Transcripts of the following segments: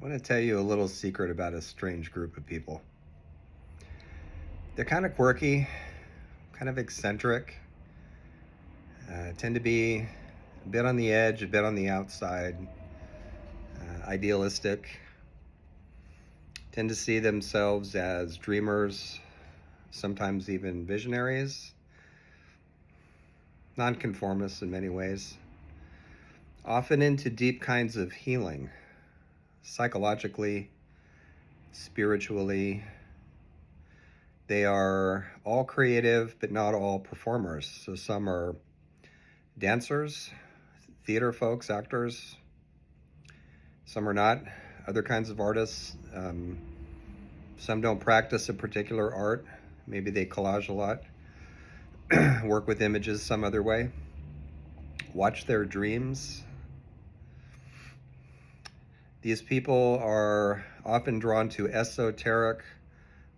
want to tell you a little secret about a strange group of people. They're kind of quirky, kind of eccentric, tend to be a bit on the edge, a bit on the outside, idealistic, tend to see themselves as dreamers, sometimes even visionaries, nonconformists in many ways, often into deep kinds of healing, psychologically, spiritually. They are all creative, but not all performers. So some are dancers, theater folks, actors. Some are not. Other kinds of artists. Some don't practice a particular art. Maybe they collage a lot, work with images some other way. Watch their dreams. These people are often drawn to esoteric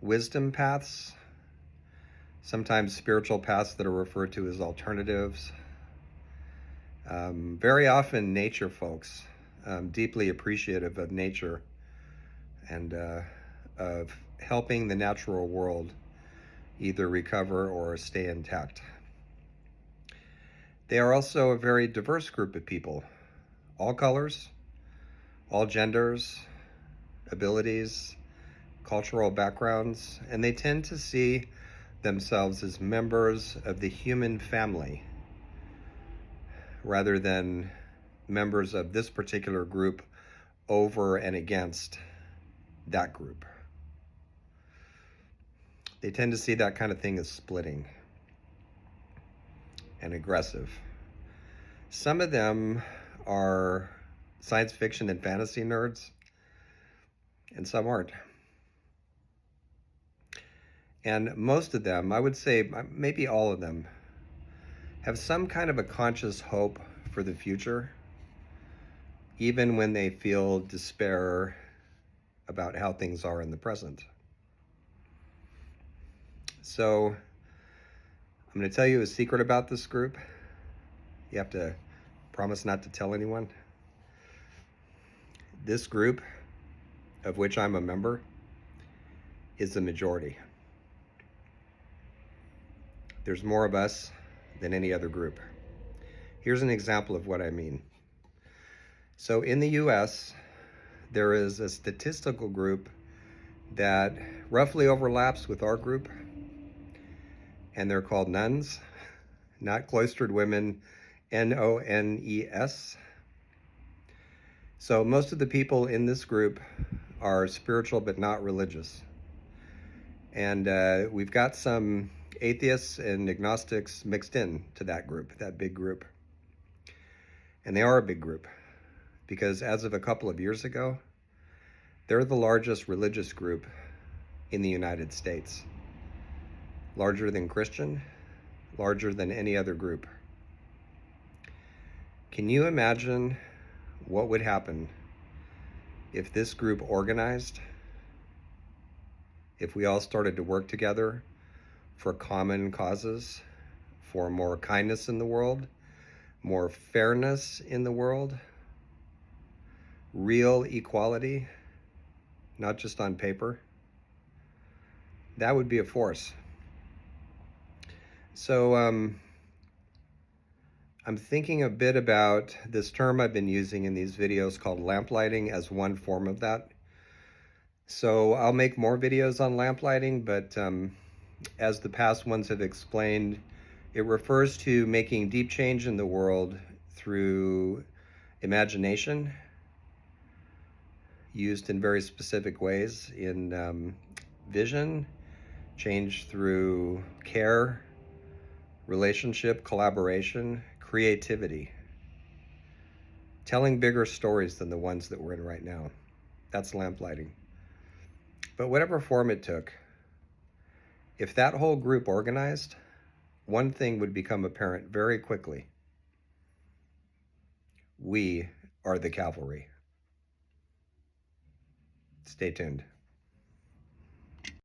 wisdom paths, sometimes spiritual paths that are referred to as alternatives. Very often nature folks, deeply appreciative of nature and of helping the natural world either recover or stay intact. They are also a very diverse group of people, all colors, all genders, abilities, cultural backgrounds, and they tend to see themselves as members of the human family rather than members of this particular group over and against that group. They tend to see that kind of thing as splitting and aggressive. Some of them are science fiction and fantasy nerds, and some aren't. And most of them, I would say maybe all of them, have some kind of a conscious hope for the future, even when they feel despair about how things are in the present. So I'm going to tell you a secret about this group. You have to promise not to tell anyone. This group, of which I'm a member, is the majority. There's more of us than any other group. Here's an example of what I mean. So in the US, there is a statistical group that roughly overlaps with our group, and they're called nuns, not cloistered women, N-O-N-E-S. So most of the people in this group are spiritual but not religious. And we've got some atheists and agnostics mixed in to that group, that big group. And they are a big group because as of a couple of years ago, they're the largest religious group in the United States. Larger than Christian, larger than any other group. Can you imagine what would happen if this group organized, if we all started to work together for common causes, for more kindness in the world, more fairness in the world, real equality, not just on paper? That would be a force. So I'm thinking a bit about this term I've been using in these videos called lamplighting as one form of that. So I'll make more videos on lamplighting, but as the past ones have explained, it refers to making deep change in the world through imagination, used in very specific ways, in vision, change through care, relationship, collaboration, creativity, telling bigger stories than the ones that we're in right now. That's lamplighting. But whatever form it took, if that whole group organized, one thing would become apparent very quickly. We are the cavalry. Stay tuned.